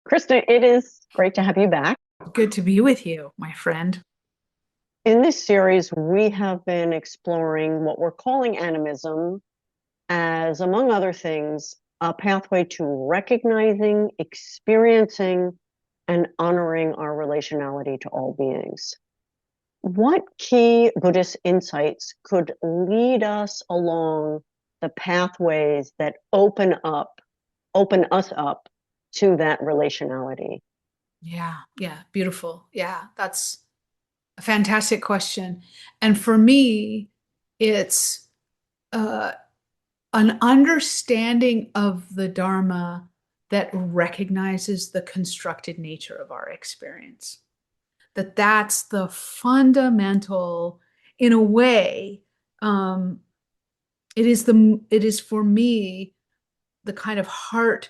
Kristin, it is great to have you back. Good to be with you, my friend. In this series, we have been exploring what we're calling animism as, among other things, a pathway to recognizing, experiencing, and honoring our relationality to all beings. What key Buddhist insights could lead us along the pathways that open us up to that relationality? Yeah, beautiful. Yeah, that's a fantastic question. And for me, it's uh, an understanding of the Dharma that recognizes the constructed nature of our experience. That's the fundamental, in a way, um, it is for me the kind of heart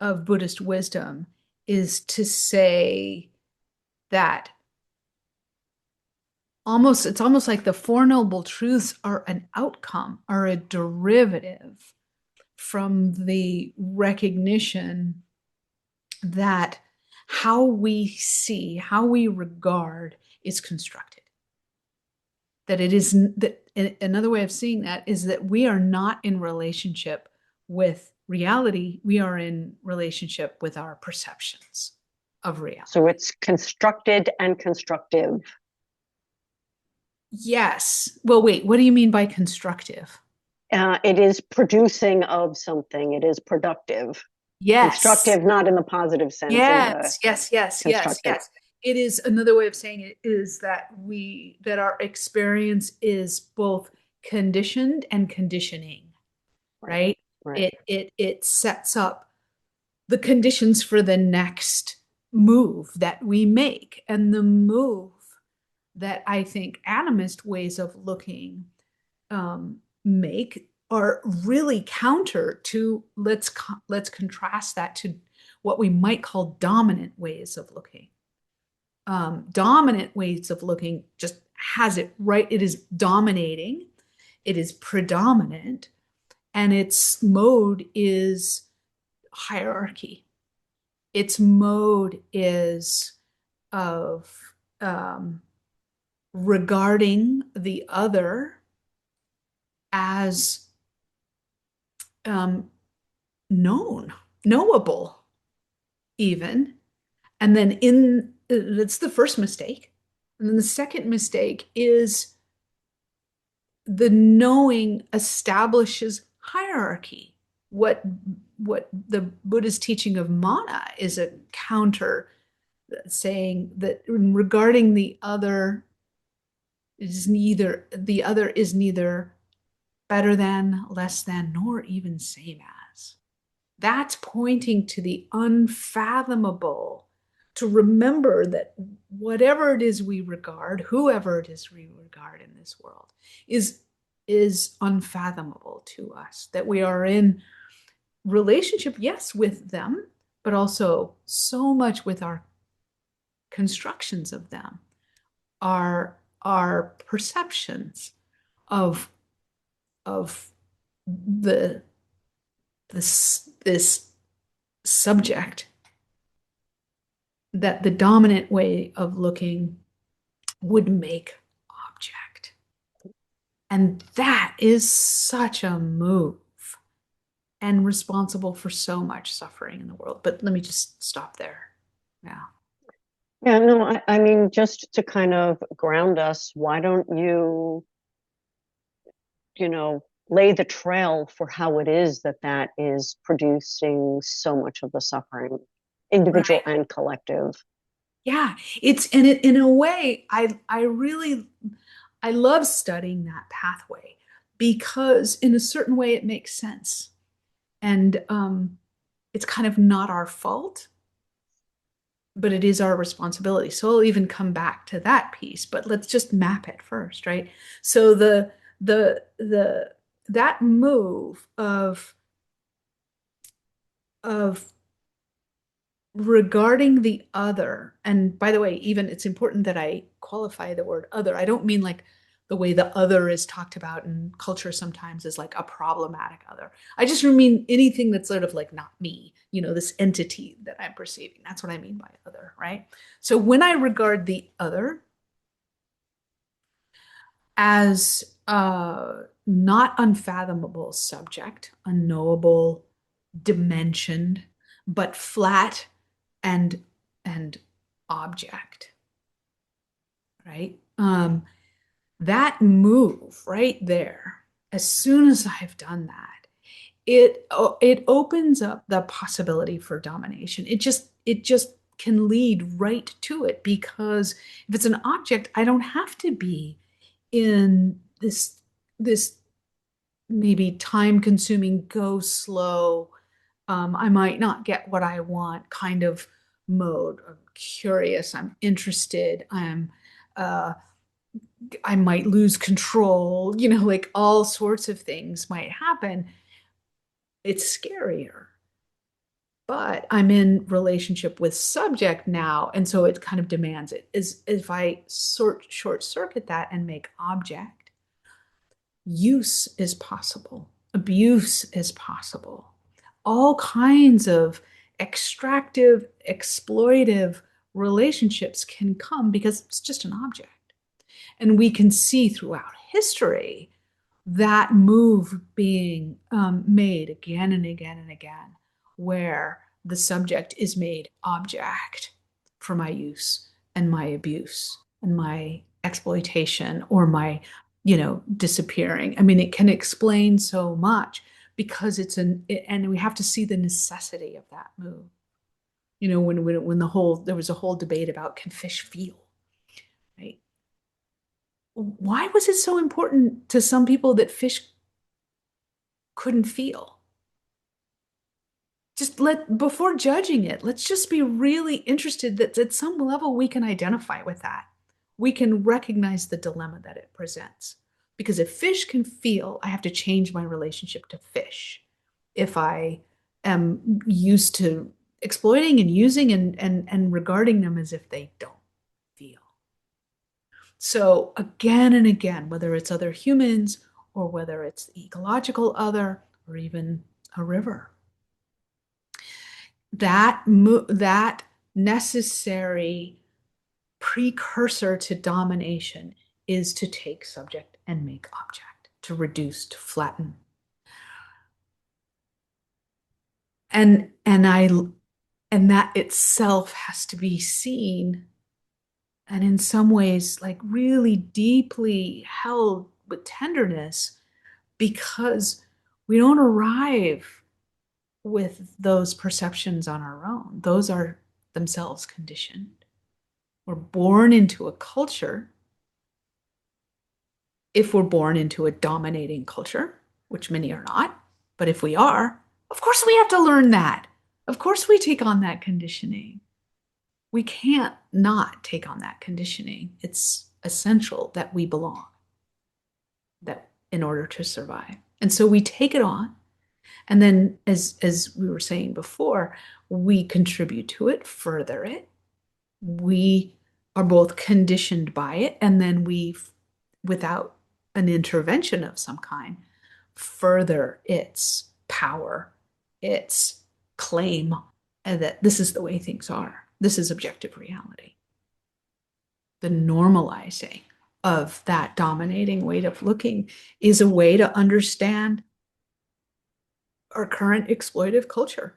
of Buddhist wisdom is to say that it's almost like the Four Noble Truths are an outcome, are a derivative from the recognition that how we see, how we regard is constructed. That it is that another way of seeing that is that we are not in relationship with reality, we are in relationship with our perceptions of reality. So it's constructed and constructive. Yes. Well, wait, what do you mean by constructive? It is producing of something. It is productive. Yes. Constructive, not in the positive sense, in the constructive. Yes. It is another way of saying it is that our experience is both conditioned and conditioning, Right, right? right. It sets up the conditions for the next move that we make. And the move that I think animist ways of looking make are really counter to let's contrast that to what we might call dominant ways of looking. Dominant ways of looking just has it right. It is dominating. It is predominant, and its mode is hierarchy. Its mode is of regarding the other as knowable, even. And then that's the first mistake. And then the second mistake is the knowing establishes hierarchy. What the Buddha's teaching of mana is a counter, saying that regarding the other the other is neither better than, less than, nor even same as. That's pointing to the unfathomable, to remember that whatever it is we regard, whoever it is we regard in this world, is unfathomable to us. That we are in relationship, yes, with them, but also so much with our constructions of them, our perceptions of of the this subject, that the dominant way of looking would make object. And that is such a move and responsible for so much suffering in the world. But let me just stop there. Yeah. Yeah, no, I mean, just to kind of ground us, why don't lay the trail for how it is that that is producing so much of the suffering, individual Right. and collective. Yeah. In a way, I really I love studying that pathway because in a certain way it makes sense. And it's kind of not our fault, but it is our responsibility. So I'll even come back to that piece, but let's just map it first, right? So the that move of regarding the other, and by the way, even it's important that I qualify the word other. I don't mean like the way the other is talked about in culture sometimes is like a problematic other. I just mean anything that's sort of like not me, this entity that I'm perceiving. That's what I mean by other, right? So when I regard the other as not unfathomable subject, unknowable, dimensioned, but flat and object, right? That move right there, as soon as I've done that, it opens up the possibility for domination. It just can lead right to it, because if it's an object, I don't have to be in this maybe time consuming, go slow, I might not get what I want kind of mode. I'm curious, I'm interested, I might lose control, like all sorts of things might happen. It's scarier. But I'm in relationship with subject now, and so it kind of demands it. Is if I short circuit that and make object, use is possible, abuse is possible, all kinds of extractive, exploitive relationships can come because it's just an object. And we can see throughout history that move being made again and again and again, where the subject is made object for my use and my abuse and my exploitation or my, disappearing. I mean, it can explain so much because and we have to see the necessity of that move. When there was a whole debate about, can fish feel, right? Why was it so important to some people that fish couldn't feel? Before judging it, let's just be really interested that at some level we can identify with that. We can recognize the dilemma that it presents. Because if fish can feel, I have to change my relationship to fish. If I am used to exploiting and using and regarding them as if they don't feel. So again and again, whether it's other humans or whether it's the ecological other or even a river, that necessary precursor to domination is to take subject and make object, to reduce, to flatten. And that itself has to be seen, and in some ways like really deeply held with tenderness, because we don't arrive with those perceptions on our own. Those are themselves conditioned. We're born into a culture. If we're born into a dominating culture, which many are not, but if we are, of course we have to learn that. Of course we take on that conditioning. We can't not take on that conditioning. It's essential that we belong, that in order to survive. And so we take it on. And then, as we were saying before, we contribute to it, further it. We are both conditioned by it, and then we, without an intervention of some kind, further its power, its claim, and that this is the way things are. This is objective reality. The normalizing of that dominating way of looking is a way to understand our current exploitive culture.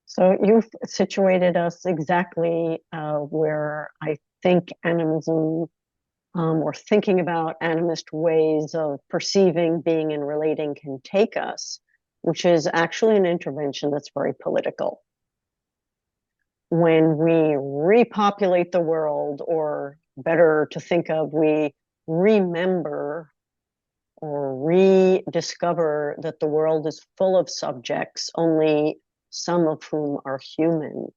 So you've situated us exactly where I think animism, or thinking about animist ways of perceiving, being, and relating can take us, which is actually an intervention that's very political. When we repopulate the world, or better to think of, we remember or rediscover that the world is full of subjects, only some of whom are human.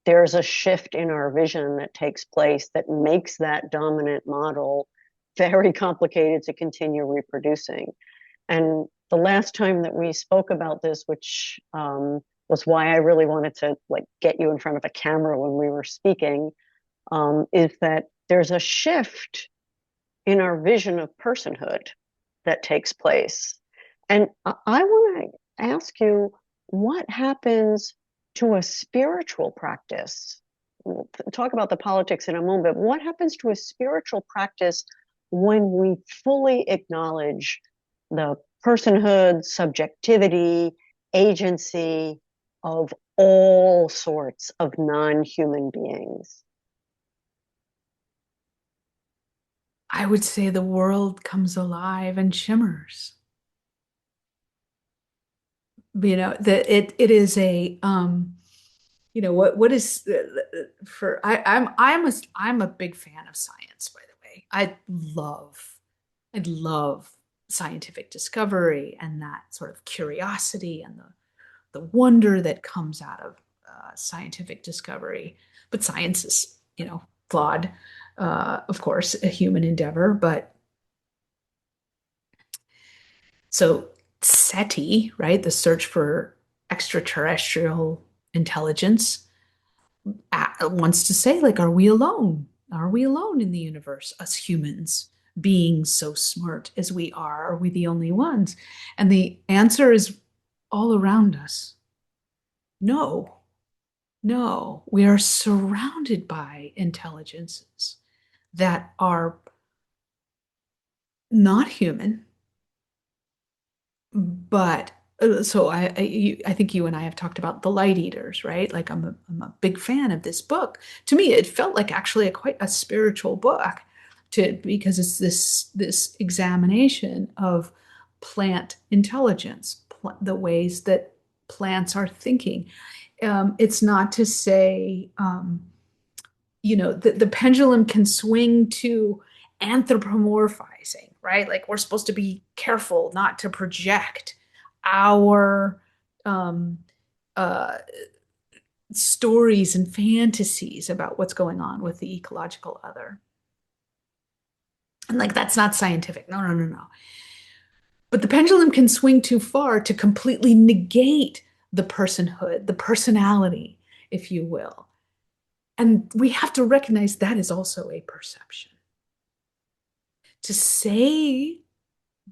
There's a shift in our vision that takes place that makes that dominant model very complicated to continue reproducing. And the last time that we spoke about this, which was why I really wanted to get you in front of a camera when we were speaking, is that there's a shift in our vision of personhood that takes place. And I want to ask you, what happens to a spiritual practice? We'll talk about the politics in a moment, but what happens to a spiritual practice when we fully acknowledge the personhood, subjectivity, agency of all sorts of non-human beings? I would say the world comes alive and shimmers. That it is a what is for I'm a big fan of science, by the way. I love scientific discovery and that sort of curiosity and the wonder that comes out of scientific discovery. But science is, flawed, of course, a human endeavor. But so SETI, right, the search for extraterrestrial intelligence, wants to say, like, are we alone? Are we alone in the universe, us humans, being so smart as we are? Are we the only ones? And the answer is all around us. No, no, we are surrounded by intelligences that are not human, but so I think you and I have talked about the light eaters, right? Like I'm a big fan of this book. To me, it felt like actually quite a spiritual book because it's this examination of plant intelligence, the ways that plants are thinking. It's not to say, the pendulum can swing to anthropomorphizing, right? Like we're supposed to be careful not to project our um, uh, stories and fantasies about what's going on with the ecological other. And like that's not scientific. No, no, no, no. But the pendulum can swing too far to completely negate the personhood, the personality, if you will. And we have to recognize that is also a perception. To say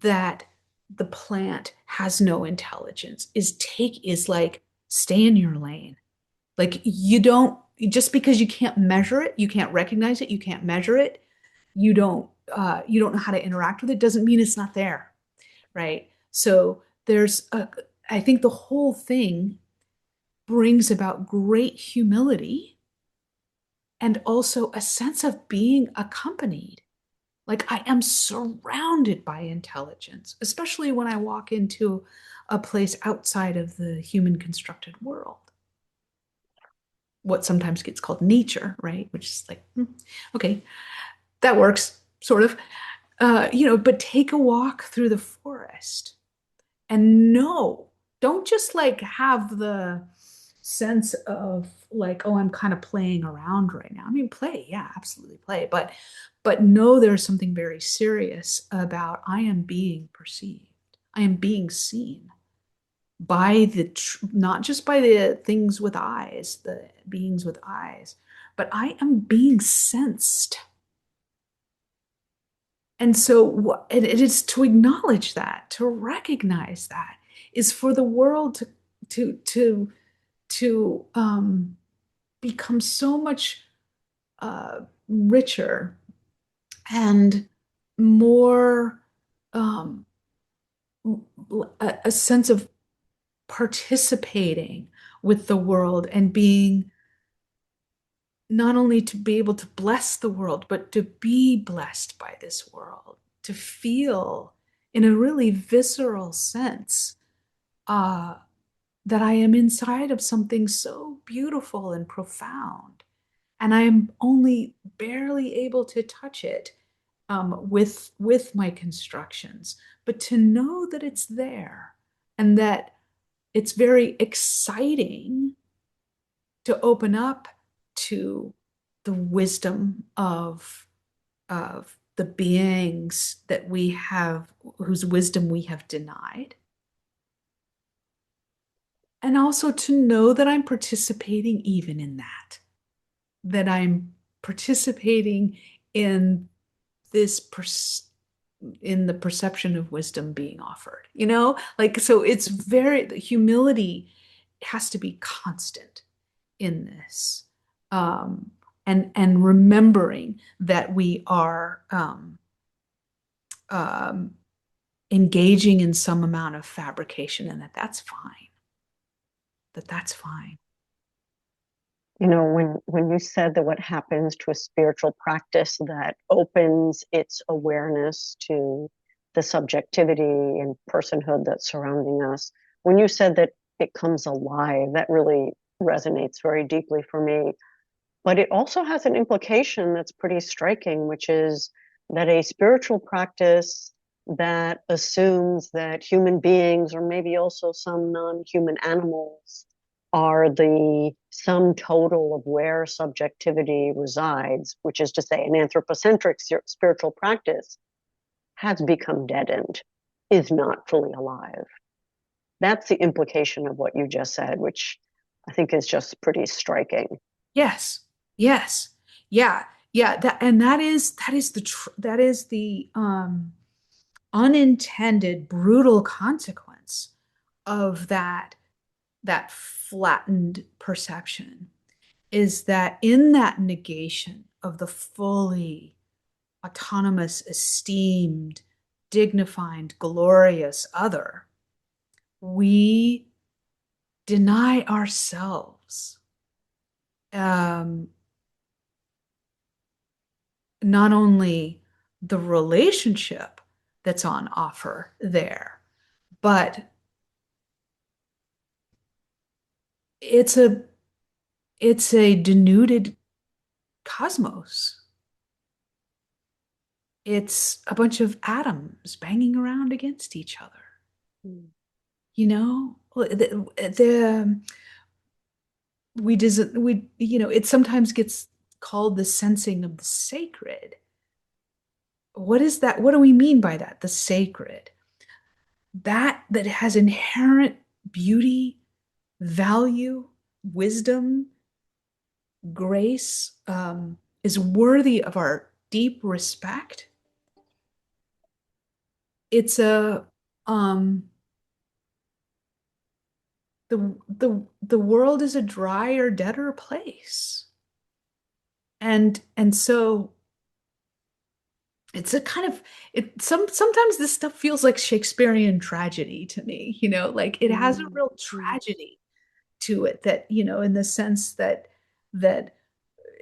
that the plant has no intelligence is like stay in your lane. Like you don't, just because you can't measure it, you can't recognize it, you can't measure it, you don't know how to interact with it, doesn't mean it's not there, right? So I think the whole thing brings about great humility and also a sense of being accompanied. Like I am surrounded by intelligence, especially when I walk into a place outside of the human constructed world. What sometimes gets called nature, right? Which is like, okay, that works, sort of. But take a walk through the forest and don't just like have the sense of like, oh, I'm kind of playing around right now. I mean, play, yeah, absolutely play, but know there's something very serious about I am being perceived. I am being seen by not just by the things with eyes, the beings with eyes, but I am being sensed. And so it is to acknowledge that, to recognize that, is for the world to become so much richer and more a sense of participating with the world and being not only to be able to bless the world, but to be blessed by this world, to feel in a really visceral sense uh, that I am inside of something so beautiful and profound. And I am only barely able to touch it with my constructions, but to know that it's there and that it's very exciting to open up to the wisdom of the beings that we have, whose wisdom we have denied. And also to know that I'm participating even in that I'm participating in this in the perception of wisdom being offered, you know? Like, so it's very, the humility has to be constant in this. And remembering that we are um, engaging in some amount of fabrication, and that that's fine. That that's fine. You know, when you said that what happens to a spiritual practice that opens its awareness to the subjectivity and personhood that's surrounding us, when you said that it comes alive, that really resonates very deeply for me. But it also has an implication that's pretty striking, which is that a spiritual practice that assumes that human beings, or maybe also some non-human animals, are the sum total of where subjectivity resides, which is to say, an anthropocentric spiritual practice, has become deadened, is not fully alive. That's the implication of what you just said, which I think is just pretty striking. Yes. Yes. Yeah. Yeah. That is the unintended brutal consequence of that flattened perception, is that in that negation of the fully autonomous, esteemed, dignified, glorious other, we deny ourselves um, not only the relationship that's on offer there, but it's a it's a denuded cosmos. It's a bunch of atoms banging around against each other. Mm. You know, the we doesn't we you know it sometimes gets called the sensing of the sacred. What is that? What do we mean by that? The sacred, that has inherent beauty, value, wisdom, grace, is worthy of our deep respect. It's a the world is a drier, deader place. And so it's a kind of sometimes this stuff feels like Shakespearean tragedy to me, you know, like it has a Mm. real tragedy to it, that, you know, in the sense that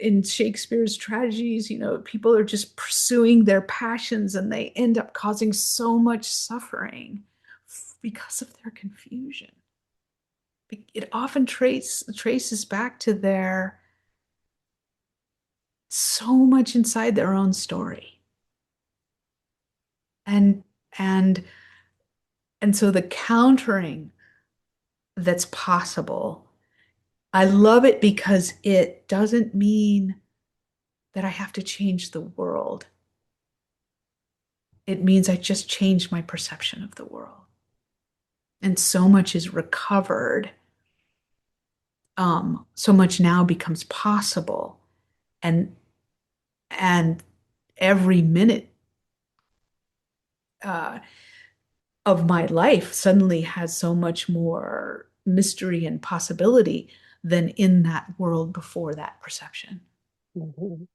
in Shakespeare's tragedies, you know, people are just pursuing their passions and they end up causing so much suffering because of their confusion. It often traces back to their so much inside their own story. And and and so the countering that's possible, I love it because it doesn't mean that I have to change the world. It means I just changed my perception of the world. And so much is recovered. So much now becomes possible. And and every minute uh, of my life suddenly has so much more mystery and possibility than in that world before that perception. Mhm.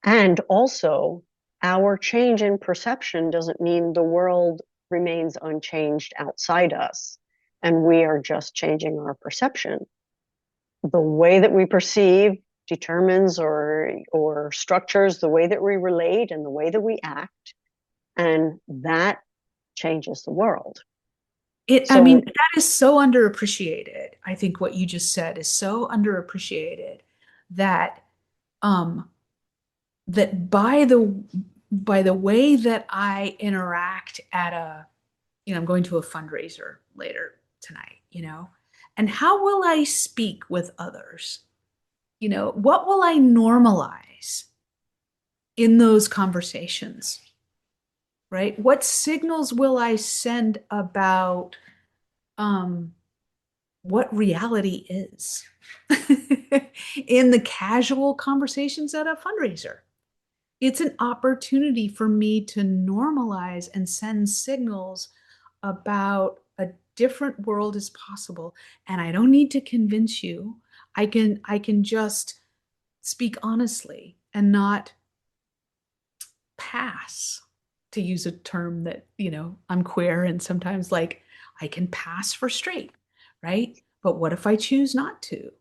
And also, our change in perception doesn't mean the world remains unchanged outside us, and we are just changing our perception. The way that we perceive determines or structures the way that we relate and the way that we act, and that changes the world. I mean, So, that is so underappreciated. I think what you just said is so underappreciated that um that by the way that I interact at a, you know, I'm going to a fundraiser later tonight, you know, and how will I speak with others? You know, what will I normalize in those conversations, right? What signals will I send about um, what reality is in the casual conversations at a fundraiser? It's an opportunity for me to normalize and send signals about a different world is possible. And I don't need to convince you. I can just speak honestly and not pass, to use a term that, I'm queer and sometimes like I can pass for straight, right? But what if I choose not to?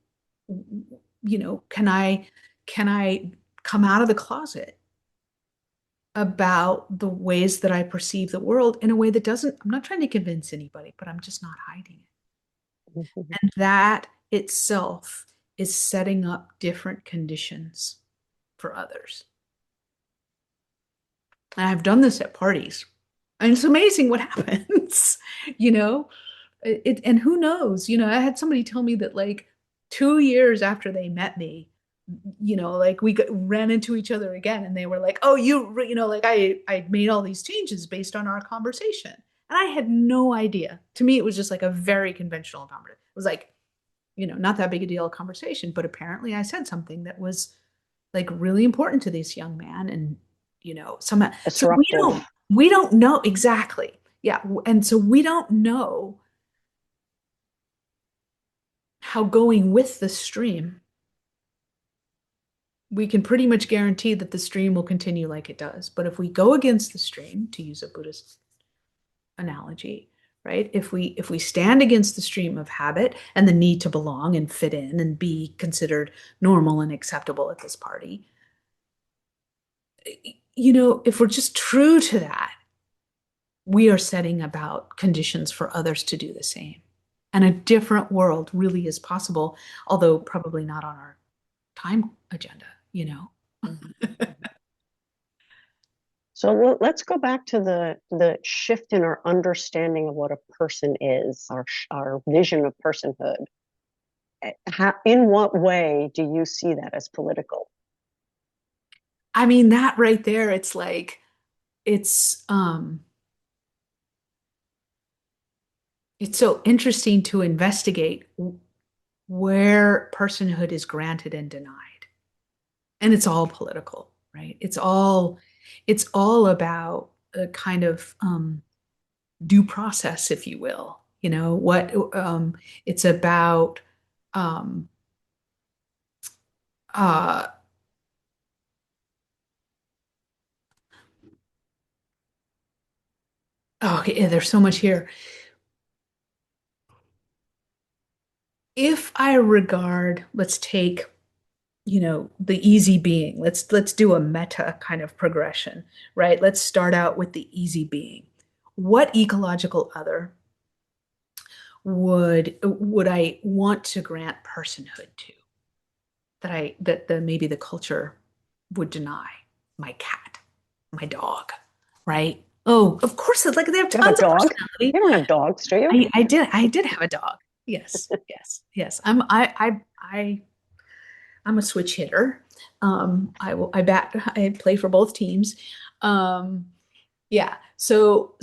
Can I come out of the closet about the ways that I perceive the world in a way that doesn't, I'm not trying to convince anybody, but I'm just not hiding it. And that itself is setting up different conditions for others. And I've done this at parties. And it's amazing what happens, you know? And who knows? I had somebody tell me that like 2 years after they met me, like ran into each other again, and they were like, "Oh, like I made all these changes based on our conversation," and I had no idea. To me, it was just like a very conventional conversation. It was like, not that big a deal conversation, but apparently I said something that was like really important to this young man, and so Disruptive. we don't know exactly, yeah, and so we don't know how going with the stream, we can pretty much guarantee that the stream will continue like it does. But if we go against the stream, to use a Buddhist analogy, right? If we stand against the stream of habit and the need to belong and fit in and be considered normal and acceptable at this party, if we're just true to that, we are setting about conditions for others to do the same. And a different world really is possible, although probably not on our time agenda. So let's go back to the shift in our understanding of what a person is, our vision of personhood. In what way do you see that as political? I mean, that right there, it's like, it's so interesting to investigate where personhood is granted and denied. And it's all political, right? It's all about a kind of due process, if you will. What it's about um uh oh, okay, yeah, there's so much here. If I regard, let's take, the easy being. Let's do a meta kind of progression, right? Let's start out with the easy being. What ecological other would I want to grant personhood to, that maybe the culture would deny? My cat, my dog, right? Oh, of course, like they have Do you have a tons of dog? personality. You don't have dogs, do you? I did have a dog. Yes, yes, yes. I'm a switch hitter. I play for both teams. Um, yeah. So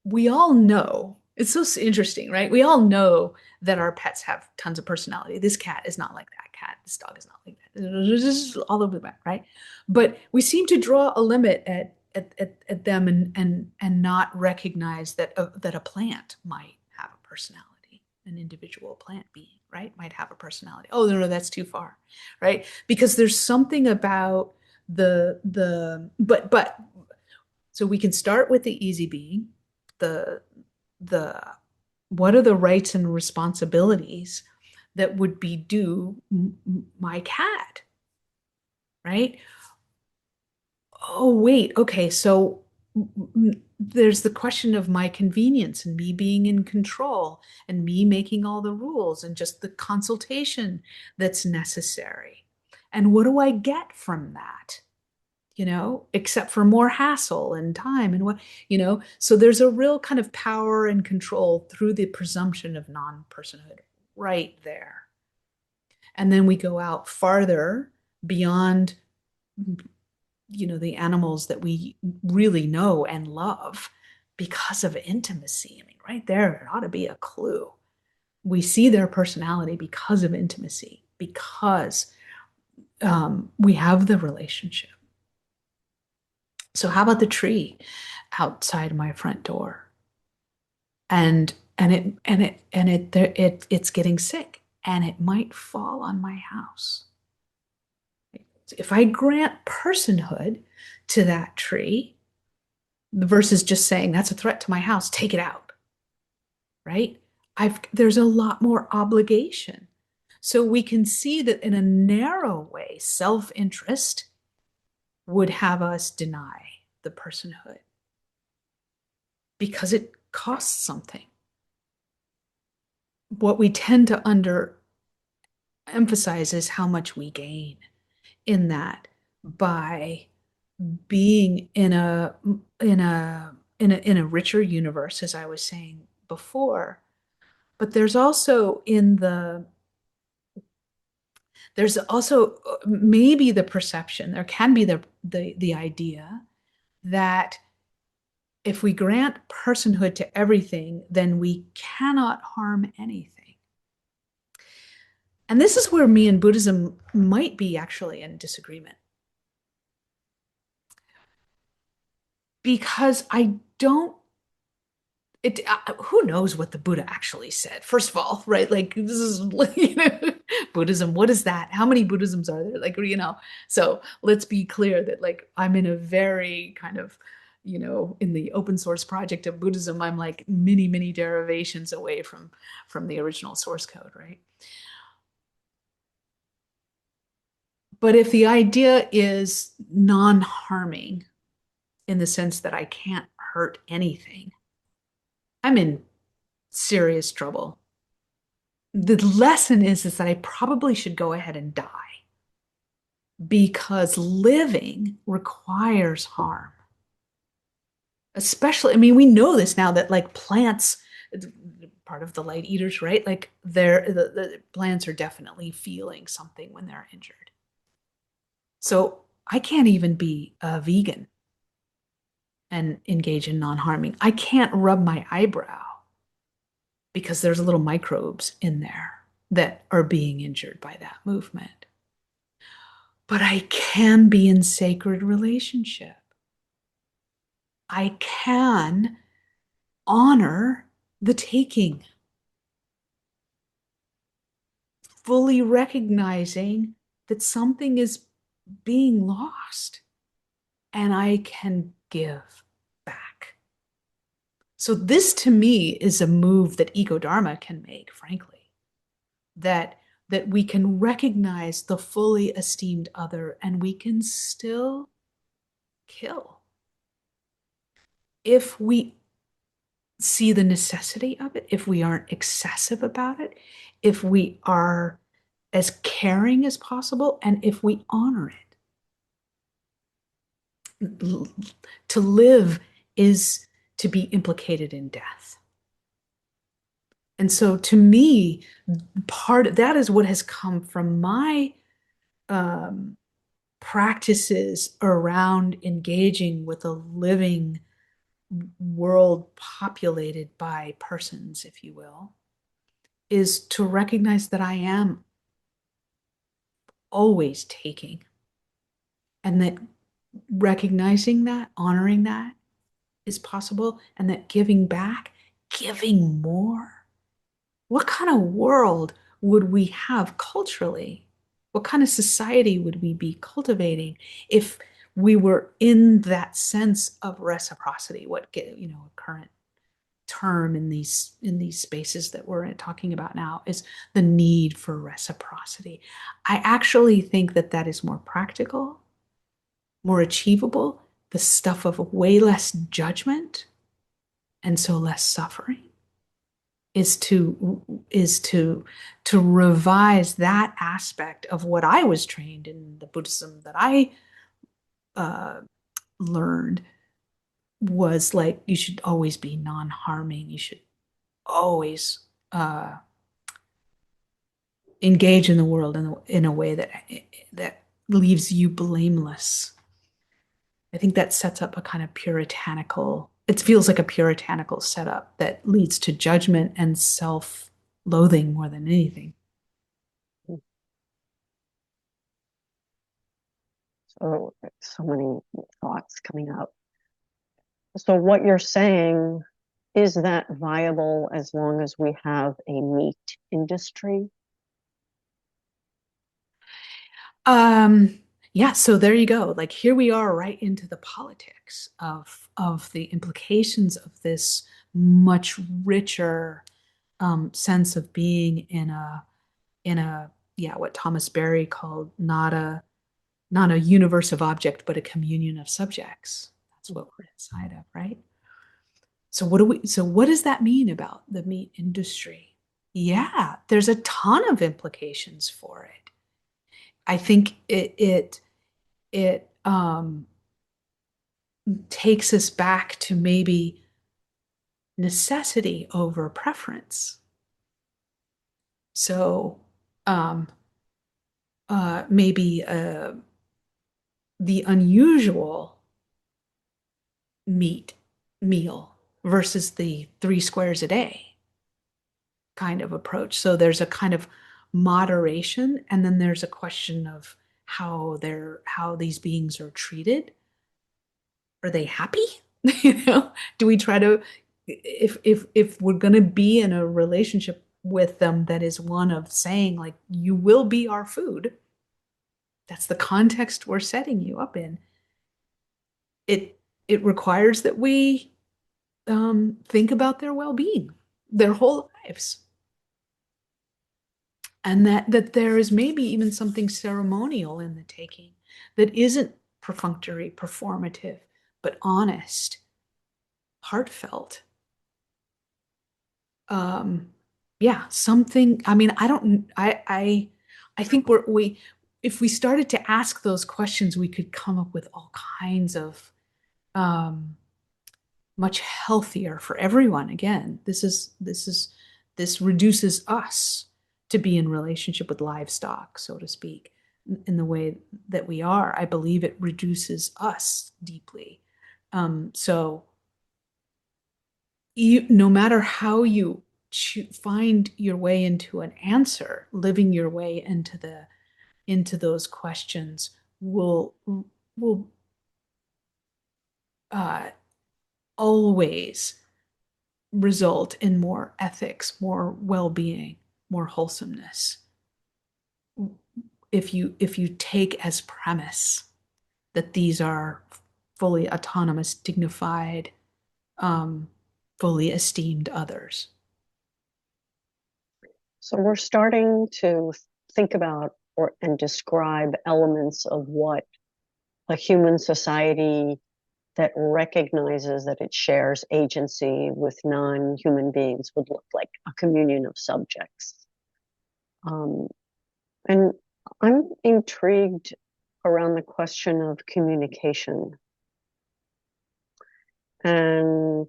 we all know, it's so interesting, right? We all know that our pets have tons of personality. This cat is not like that cat. This dog is not like that. This is all over the map, right? But we seem to draw a limit at them, and not recognize that a plant might have a personality. An individual plant being, right, might have a personality. Oh, no, that's too far, right? Because there's something about but so we can start with the easy being, the what are the rights and responsibilities that would be due my cat, right? Oh, wait, okay, so there's the question of my convenience and me being in control and me making all the rules and just the consultation that's necessary. And what do I get from that? Except for more hassle and time and so there's a real kind of power and control through the presumption of non-personhood right there. And then we go out farther beyond the animals that we really know and love because of intimacy. I mean, right there, it ought to be a clue. We see their personality because of intimacy, because we have the relationship. So how about the tree outside my front door? It's getting sick and it might fall on my house. If I grant personhood to that tree versus just saying that's a threat to my house, take it out, right? There's a lot more obligation. So we can see that in a narrow way, self-interest would have us deny the personhood because it costs something. What we tend to underemphasize is how much we gain in that by being in a richer universe, as I was saying before. But there's also maybe the perception, there can be the idea that if we grant personhood to everything, then we cannot harm anything. And this is where me and Buddhism might be actually in disagreement. Because I don't, who knows what the Buddha actually said? First of all, right? Like, this is, Buddhism, what is that? How many Buddhisms are there? Like, so let's be clear that, like, I'm in a very kind of, in the open source project of Buddhism, I'm like many, many derivations away from the original source code, right? But if the idea is non-harming in the sense that I can't hurt anything, I'm in serious trouble. The lesson is that I probably should go ahead and die because living requires harm. Especially, I mean, we know this now that, like, plants, part of the light eaters, right? Like, the plants are definitely feeling something when they're injured. So I can't even be a vegan and engage in non-harming. I can't rub my eyebrow because there's little microbes in there that are being injured by that movement. But I can be in sacred relationship. I can honor the taking, fully recognizing that something is being lost and I can give back. So this to me is a move that eco-dharma can make, frankly, that we can recognize the fully esteemed other and we can still kill. If we see the necessity of it, if we aren't excessive about it, if we are as caring as possible, and if we honor it. To live is to be implicated in death. And so to me, that is what has come from my practices around engaging with a living world populated by persons, if you will, is to recognize that I am always taking, and that recognizing that, honoring that is possible, and that giving back, giving more. What kind of world would we have culturally? What kind of society would we be cultivating if we were in that sense of reciprocity? What a current term in these spaces that we're talking about now is the need for reciprocity. I actually think that is more practical, more achievable, the stuff of way less judgment and so less suffering, is to revise that aspect of what I was trained in the Buddhism that I learned, was like, you should always be non-harming. You should always engage in the world in a way that leaves you blameless. I think that sets up a kind of puritanical, it feels like a puritanical setup that leads to judgment and self-loathing more than anything. So many thoughts coming up. So what you're saying, is that viable as long as we have a meat industry? Yeah, so there you go. Like here we are right into the politics of the implications of this much richer sense of being in a yeah, what Thomas Berry called not a universe of object, but a communion of subjects. That's what we're inside of, right? So what does that mean about the meat industry? Yeah, there's a ton of implications for it. I think it takes us back to maybe necessity over preference. So um, maybe the unusual meat meal versus the 3 squares a day kind of approach. So there's a kind of moderation, and then there's a question of how these beings are treated. Are they happy? Do we try to, if we're going to be in a relationship with them that is one of saying like you will be our food, that's the context we're setting you up in. It requires that we think about their well-being, their whole lives, and that there is maybe even something ceremonial in the taking that isn't perfunctory, performative, but honest, heartfelt. Yeah, something. I mean, I don't. I think we if we started to ask those questions, we could come up with all kinds of um, much healthier for everyone. Again, this reduces us to be in relationship with livestock, so to speak, in the way that we are. I believe it reduces us deeply. So no matter how you find your way into an answer, living your way into those questions will uh, always result in more ethics, more well-being, more wholesomeness. If you take as premise that these are fully autonomous, dignified, um, fully esteemed others. So we're starting to think about and describe elements of what a human society that recognizes that it shares agency with non-human beings would look like: a communion of subjects. And I'm intrigued around the question of communication and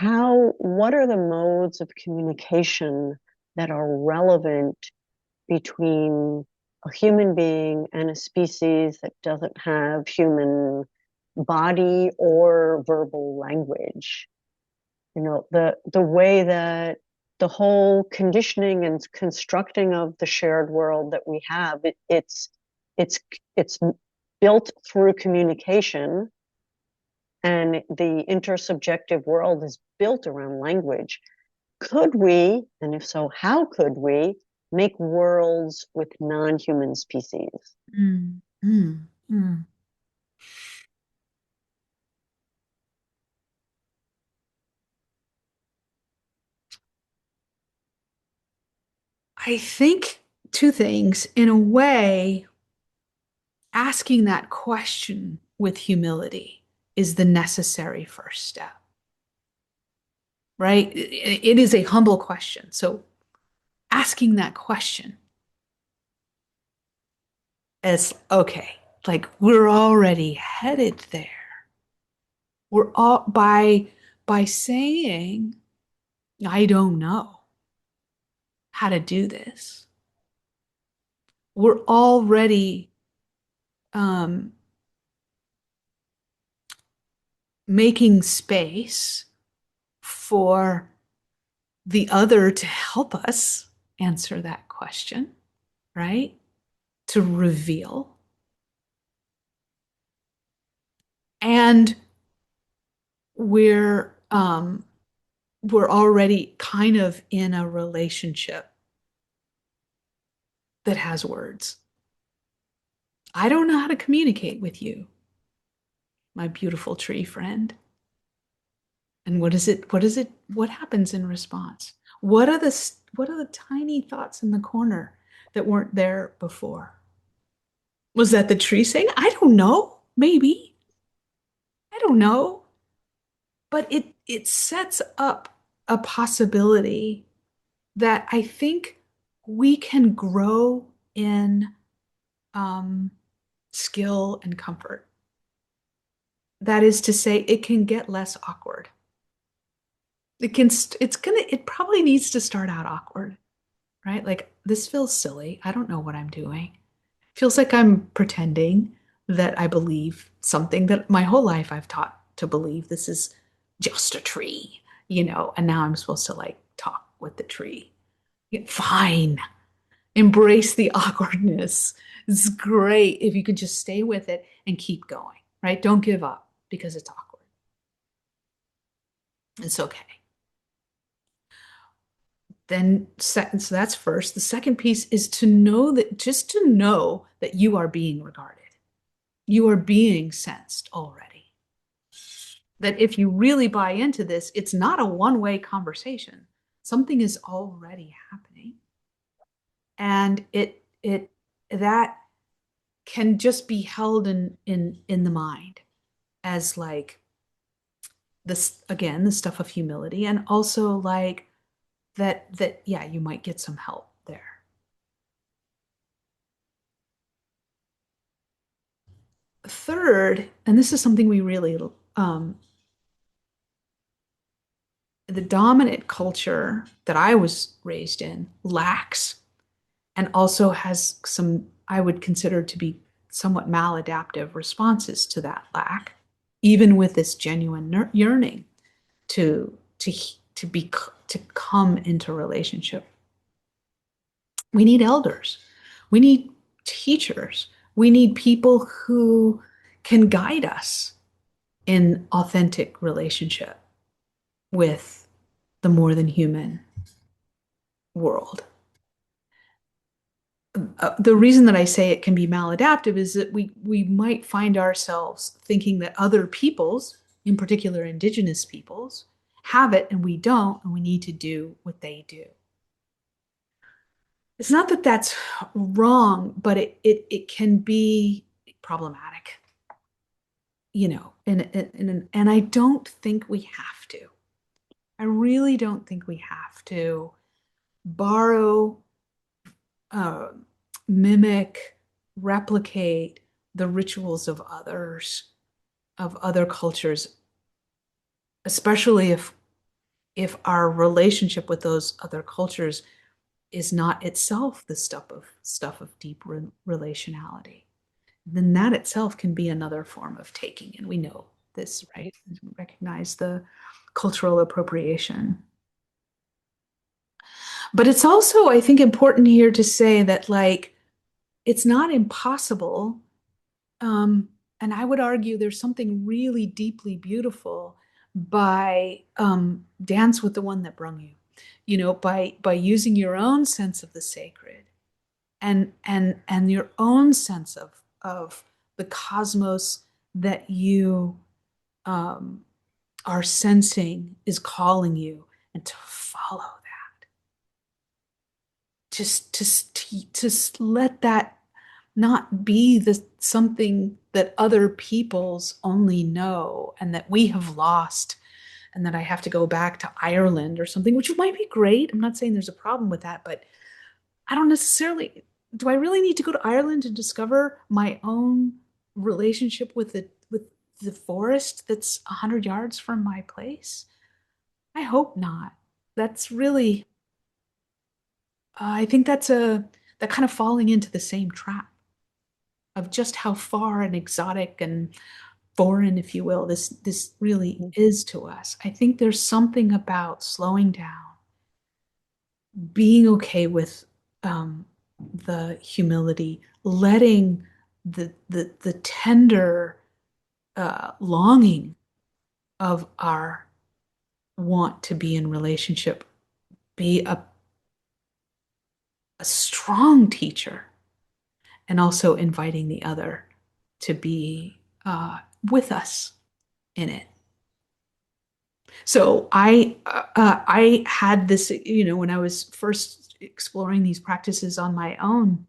what are the modes of communication that are relevant between a human being and a species that doesn't have human body or verbal language. The way that the whole conditioning and constructing of the shared world that we have, it's built through communication, and the intersubjective world is built around language. Could we, and if so, how could we make worlds with non-human species? Mm, mm, mm. I think two things. In a way, asking that question with humility is the necessary first step, right? It is a humble question. So asking that question is okay, like we're already headed there. We're all by saying, I don't know how to do this. We're already um, making space for the other to help us answer that question, right? To reveal. And we're already kind of in a relationship that has words. I don't know how to communicate with you, my beautiful tree friend. And what happens in response? What are the tiny thoughts in the corner that weren't there before? Was that the tree saying, I don't know, maybe. I don't know. But it sets up a possibility that I think we can grow in um, skill and comfort. That is to say, it can get less awkward. It probably needs to start out awkward, right? Like, this feels silly. I don't know what I'm doing. Feels like I'm pretending that I believe something that my whole life I've taught to believe this is just a tree, and now I'm supposed to like talk with the tree. Fine. Embrace the awkwardness. It's great if you could just stay with it and keep going, right? Don't give up because it's awkward. It's okay. Then second, so that's first. The second piece is to know that you are being regarded. You are being sensed already. That if you really buy into this, it's not a one-way conversation. Something is already happening. And it that can just be held in the mind as like this, again, the stuff of humility, and also like that yeah, you might get some help there. Third, and this is something we really the dominant culture that I was raised in lacks, and also has some I would consider to be somewhat maladaptive responses to that lack, even with this genuine yearning to to to be to come into relationship. We need elders. We need teachers. We need people who can guide us in authentic relationship with the more than human world. The reason that I say it can be maladaptive is that we might find ourselves thinking that other peoples, in particular indigenous peoples, have it and we don't, and we need to do what they do. It's not that that's wrong, but it can be problematic, and I don't think we have to. I really don't think we have to borrow, uh, mimic, replicate the rituals of others, of other cultures, especially if our relationship with those other cultures is not itself the stuff of deep relationality. Then that itself can be another form of taking, and we know this, right? We recognize the cultural appropriation. But it's also, I think, important here to say that, like, it's not impossible. And I would argue there's something really deeply beautiful by dance with the one that brung you, by using your own sense of the sacred and your own sense of the cosmos that you are sensing is calling you, and to follow that. Just let that not be something that other peoples only know and that we have lost, and that I have to go back to Ireland or something, which might be great. I'm not saying there's a problem with that, but I don't necessarily, do I really need to go to Ireland to discover my own relationship with the forest that's 100 yards from my place? I hope not. That's really, I think that kind of falling into the same trap of just how far and exotic and foreign, if you will, this really is to us. I think there's something about slowing down, being okay with the humility, letting the tender longing of our want to be in relationship be a strong teacher, and also inviting the other to be with us in it. So I had this, when I was first exploring these practices on my own,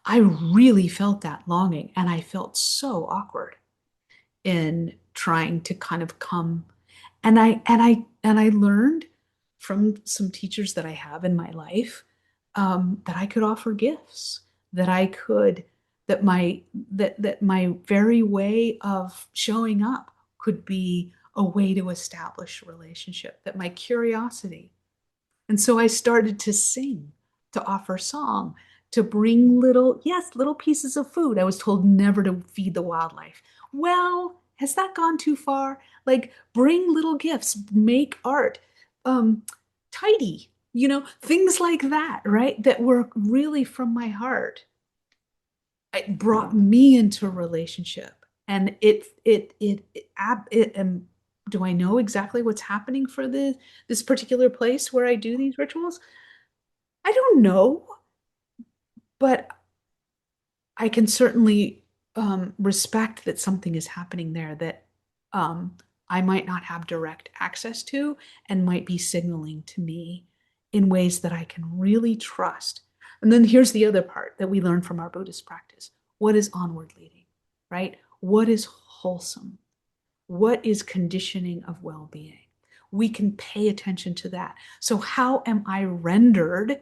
I really felt that longing, and I felt so awkward in trying to kind of come. And I learned from some teachers that I have in my life, that I could offer gifts, that I could that my very way of showing up could be a way to establish a relationship, that my curiosity. And so I started to sing, to offer song, to bring little pieces of food. I was told never to feed the wildlife. Well, has that gone too far? Like, bring little gifts, make art, um, tidy, things like that, right? That were really from my heart. It brought me into a relationship. And do I know exactly what's happening for this particular place where I do these rituals? I don't know, but I can certainly respect that something is happening there that um, I might not have direct access to, and might be signaling to me in ways that I can really trust. And then here's the other part that we learn from our Buddhist practice. What is onward leading, right? What is wholesome? What is conditioning of well-being? We can pay attention to that. So how am I rendered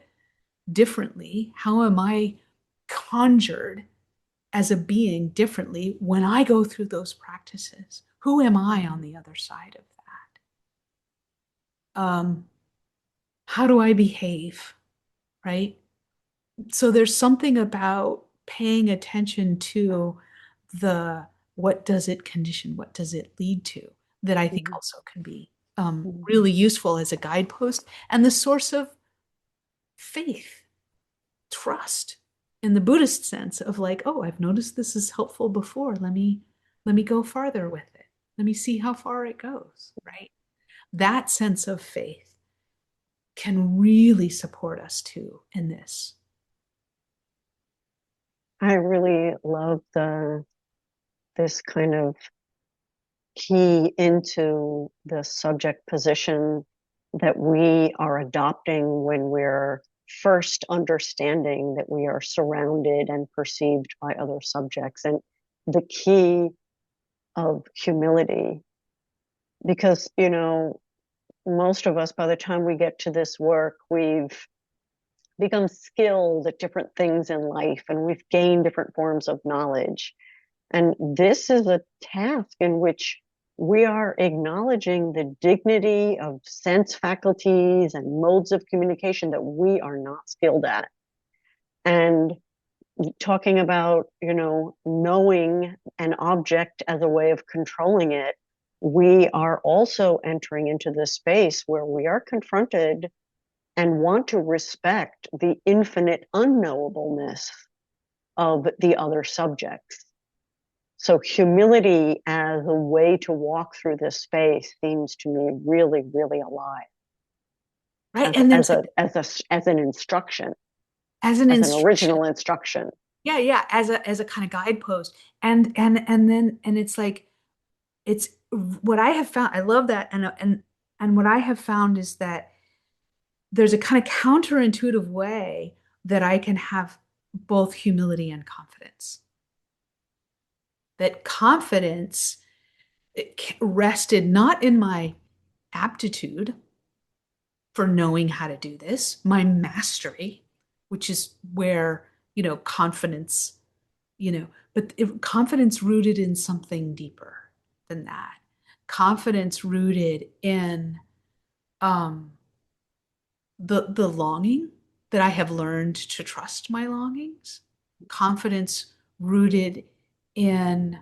differently? How am I conjured as a being differently when I go through those practices? Who am I on the other side of that? How do I behave? Right? So there's something about paying attention to the what does it condition, what does it lead to, that I think also can be really useful as a guidepost and the source of faith, trust, in the Buddhist sense of like, oh, I've noticed this is helpful before. Let me go farther with it. Let me see how far it goes, right? That sense of faith can really support us too in this. I really love this kind of key into the subject position that we are adopting when we're first understanding that we are surrounded and perceived by other subjects, and the key of humility. Because, most of us, by the time we get to this work, we've become skilled at different things in life, and we've gained different forms of knowledge. And this is a task in which we are acknowledging the dignity of sense faculties and modes of communication that we are not skilled at. And talking about, knowing an object as a way of controlling it, we are also entering into this space where we are confronted and want to respect the infinite unknowableness of the other subjects. So humility as a way to walk through this space seems to me really, really alive. Right. As, And as there's a as an instruction, as an as an instruction. original instruction. Yeah, as a kind of guidepost. And it's like, it's what I have found. I love that. And what I have found is that there's a kind of counterintuitive way that I can have both humility and confidence. That confidence rested not in my aptitude for knowing how to do this, my mastery, which is where, confidence, but confidence rooted in something deeper than that. Confidence rooted in um, the longing that I have learned to trust my longings. Confidence rooted in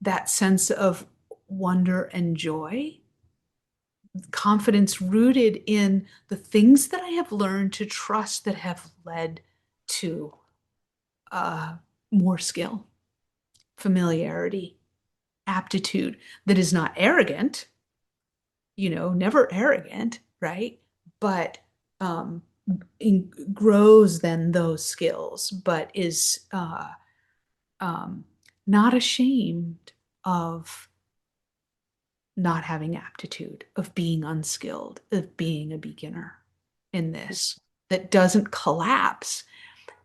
that sense of wonder and joy. Confidence rooted in the things that I have learned to trust that have led to more skill, familiarity, aptitude that is not arrogant, never arrogant, right? But grows then those skills, but is not ashamed of not having aptitude, of being unskilled, of being a beginner in this, that doesn't collapse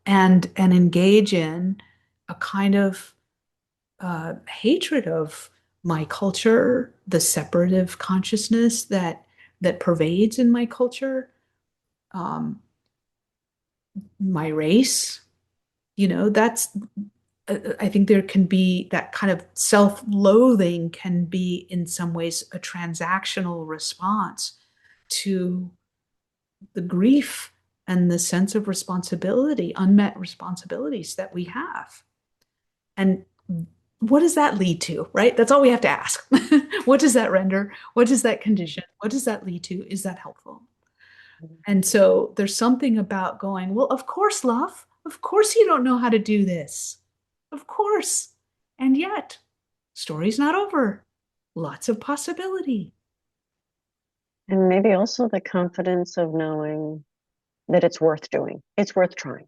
and engage in a kind of hatred of my culture, the separative consciousness that pervades in my culture, my race. That's I think there can be that kind of self-loathing can be in some ways a transactional response to the grief and the sense of responsibility, unmet responsibilities that we have. And what does that lead to, right? That's all we have to ask. What does that render? What does that condition? What does that lead to? Is that helpful? And so there's something about going, well, of course, love, of course you don't know how to do this. Of course. And yet, story's not over. Lots of possibility. And maybe also the confidence of knowing that it's worth doing. It's worth trying.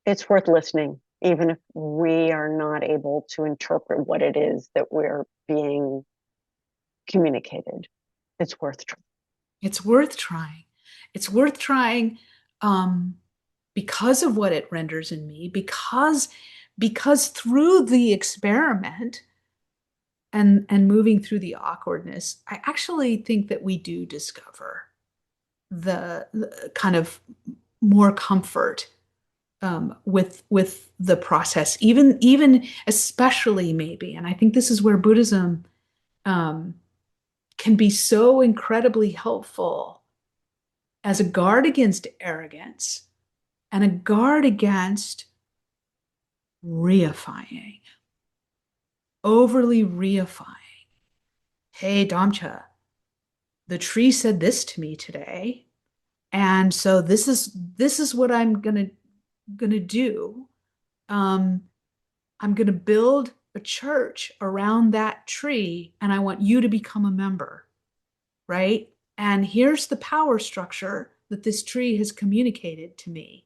It's worth listening, even if we are not able to interpret what it is that we're being communicated. It's worth trying. It's worth trying. It's worth trying because of what it renders in me, because through the experiment and moving through the awkwardness, I actually think that we do discover the kind of more comfort with the process, even especially maybe. And I think this is where Buddhism can be so incredibly helpful as a guard against arrogance and a guard against reifying, overly reifying. Hey, Damcha, the tree said this to me today, and so this is what I'm gonna do. I'm gonna build a church around that tree, and I want you to become a member, right? And here's the power structure that this tree has communicated to me,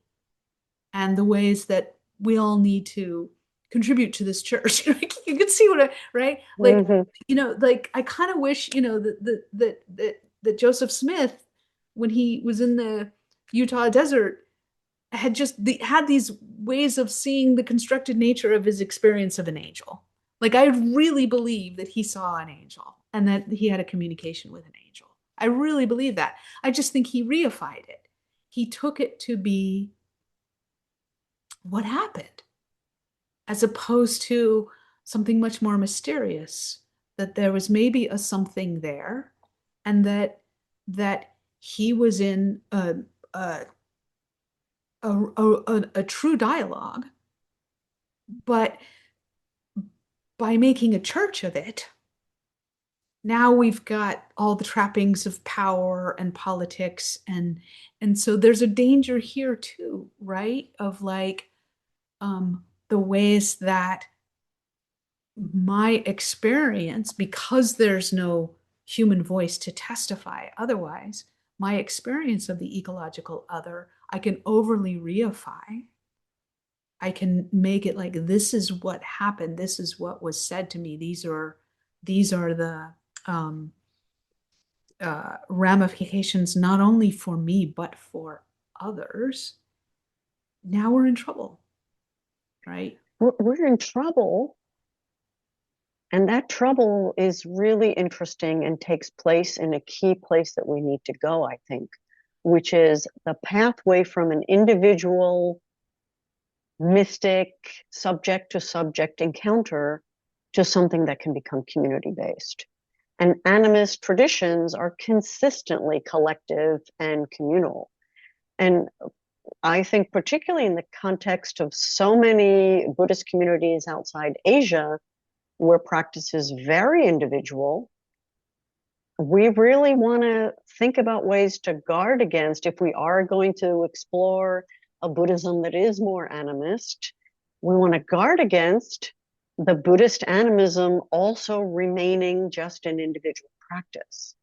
and the ways that we all need to contribute to this church. You can see what right? Like, like I kind of wish, that Joseph Smith, when he was in the Utah desert, had had these ways of seeing the constructed nature of his experience of an angel. Like, I really believe that he saw an angel and that he had a communication with an angel. I really believe that. I just think he reified it. He took it to be what happened, as opposed to something much more mysterious, that there was maybe a something there, and that he was in a true dialogue, but by making a church of it, now we've got all the trappings of power and politics, and so there's a danger here too, right? Of like the ways that my experience, because there's no human voice to testify otherwise, my experience of the ecological other, I can overly reify. I can make it like, this is what happened. This is what was said to me. These are the ramifications, not only for me, but for others. Now we're in trouble, right? We're in trouble. And that trouble is really interesting and takes place in a key place that we need to go, I think, which is the pathway from an individual mystic subject to subject encounter to something that can become community-based. And animist traditions are consistently collective and communal. And I think particularly in the context of so many Buddhist communities outside Asia, where practice is very individual, we really want to think about ways to guard against, if we are going to explore a Buddhism that is more animist, we want to guard against the Buddhist animism also remaining just an individual practice.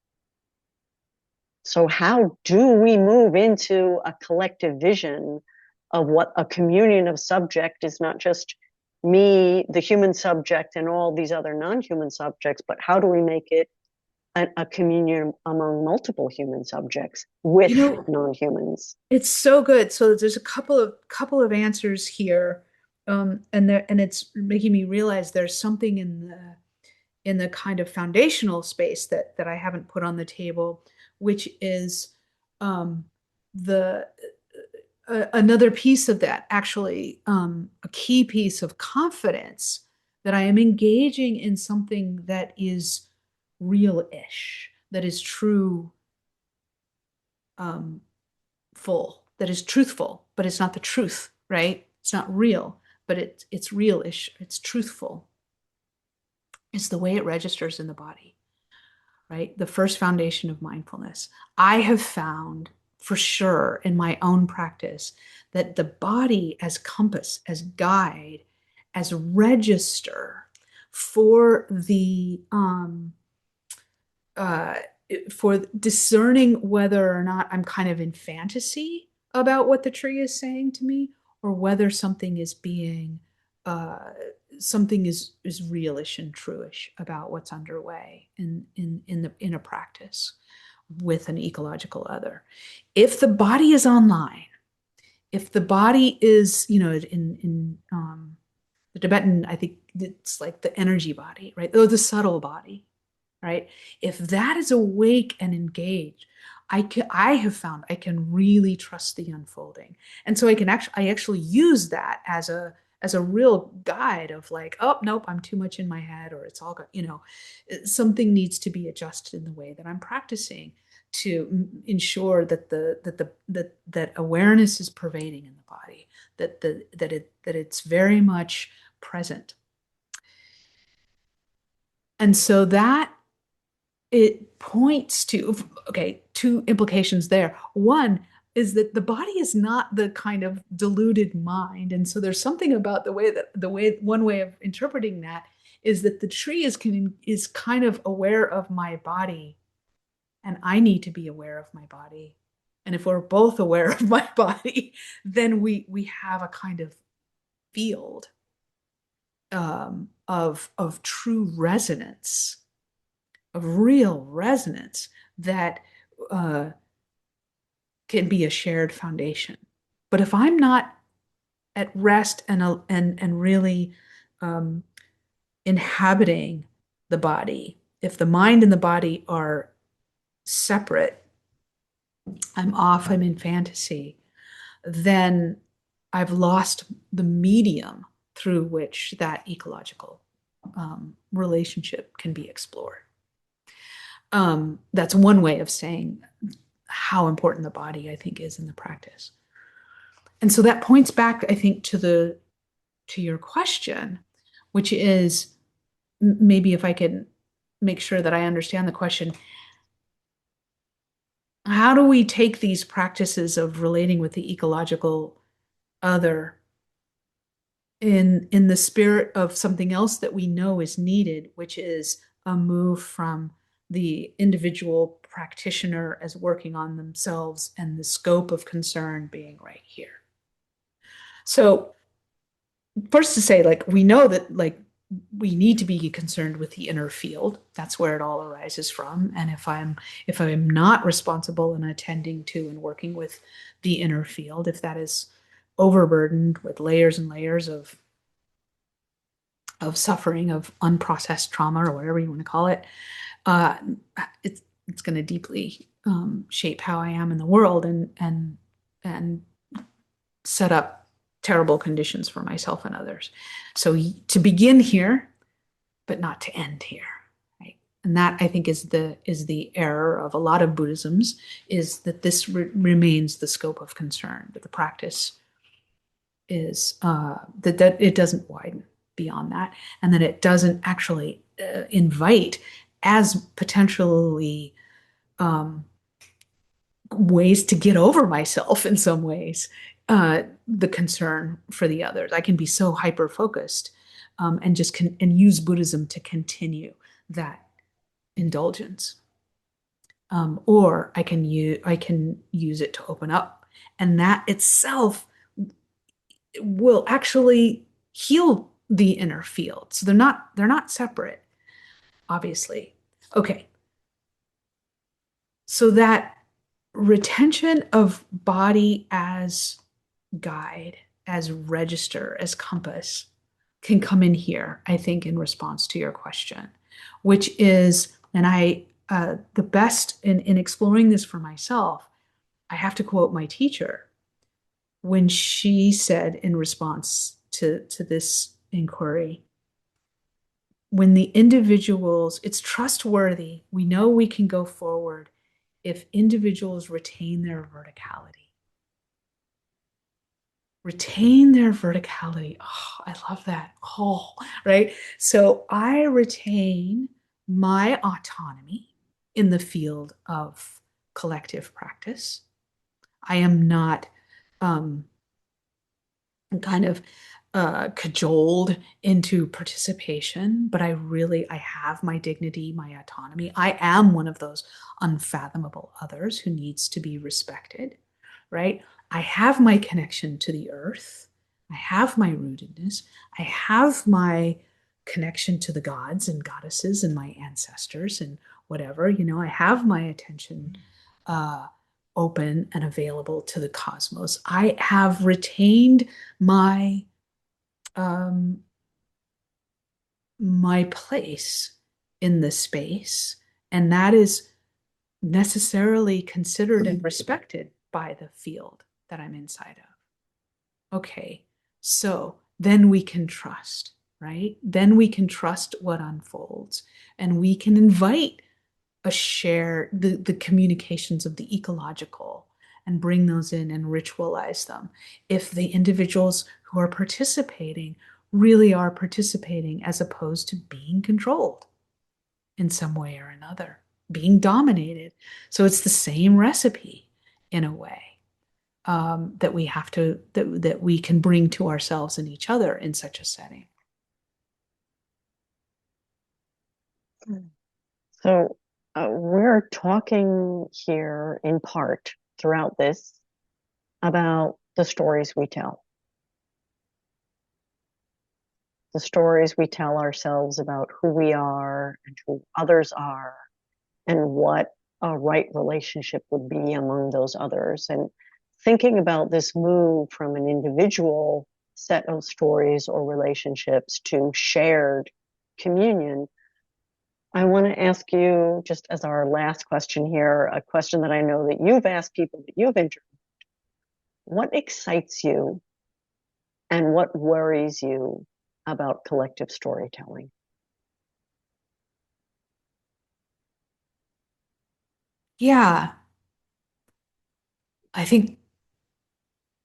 So how do we move into a collective vision of what a communion of subject is, not just me, the human subject, and all these other non-human subjects, but how do we make it a communion among multiple human subjects with non-humans? It's so good. So there's a couple of answers here, and it's making me realize there's something in the kind of foundational space that I haven't put on the table, which is the another piece of that, actually, a key piece of confidence that I am engaging in something that is real-ish, that is true, full, that is truthful, but it's not the truth, right? It's not real, but it's real-ish, it's truthful. It's the way it registers in the body, right? The first foundation of mindfulness. I have found for sure in my own practice that the body as compass, as guide, as register for the for discerning whether or not I'm kind of in fantasy about what the tree is saying to me, or whether something is being something is realish and truish about what's underway in a practice with an ecological other. If the body is online, if the body is, in the Tibetan, I think it's like the energy body, right? Or the subtle body, right? If that is awake and engaged, I have found I can really trust the unfolding. And so I actually use that as a real guide of like, oh, nope, I'm too much in my head, or it's all got, something needs to be adjusted in the way that I'm practicing to ensure that that awareness is pervading in the body, that it's very much present. And so that it points to, okay, two implications there. One is that the body is not the kind of deluded mind. And so there's something about one way of interpreting that is that the tree is kind of aware of my body, and I need to be aware of my body. And if we're both aware of my body, then we have a kind of field of true resonance, of real resonance that can be a shared foundation. But if I'm not at rest and really inhabiting the body, if the mind and the body are separate, I'm off, I'm in fantasy, then I've lost the medium through which that ecological relationship can be explored. That's one way of saying how important the body, I think, is in the practice. And so that points back, I think, to your question, which is, maybe if I can make sure that I understand the question, how do we take these practices of relating with the ecological other in the spirit of something else that we know is needed, which is a move from the individual practitioner as working on themselves and the scope of concern being right here. So first to say, like, we know that, like, we need to be concerned with the inner field. That's where it all arises from. And if I'm not responsible and attending to and working with the inner field, if that is overburdened with layers and layers of suffering, of unprocessed trauma, or whatever you want to call it, it's going to deeply shape how I am in the world and set up terrible conditions for myself and others. So to begin here, but not to end here, right? And that, I think, is the error of a lot of Buddhisms, is that this remains the scope of concern, that the practice is that it doesn't widen beyond that, and that it doesn't actually invite as potentially ways to get over myself in some ways, the concern for the others. I can be so hyper focused and and use Buddhism to continue that indulgence. Or I can use it to open up, and that itself will actually heal the inner field. So they're not separate, obviously. Okay. So that retention of body as guide, as register, as compass can come in here, I think, in response to your question, which is, and the best in exploring this for myself, I have to quote my teacher when she said in response to this inquiry, when the individuals, it's trustworthy, we know we can go forward if individuals retain their verticality. Retain their verticality. Oh, I love that. Oh, right. So I retain my autonomy in the field of collective practice. I am not kind of cajoled into participation, but I have my dignity, my autonomy. I am one of those unfathomable others who needs to be respected, right? I have my connection to the earth. I have my rootedness. I have my connection to the gods and goddesses and my ancestors and whatever, I have my attention open and available to the cosmos. I have retained my my place in the space, and that is necessarily considered and respected by the field that I'm inside of. Okay, so then we can trust, right? Then we can trust what unfolds, and we can invite the communications of the ecological and bring those in and ritualize them. If the individuals who are participating really are participating as opposed to being controlled in some way or another, being dominated. So it's the same recipe in a way that we have to, that we can bring to ourselves and each other in such a setting. So we're talking here in part throughout this about the stories we tell. The stories we tell ourselves about who we are and who others are and what a right relationship would be among those others. And thinking about this move from an individual set of stories or relationships to shared communion, I want to ask you, just as our last question here, a question that I know that you've asked people that you've interviewed. What excites you and what worries you about collective storytelling? Yeah, I think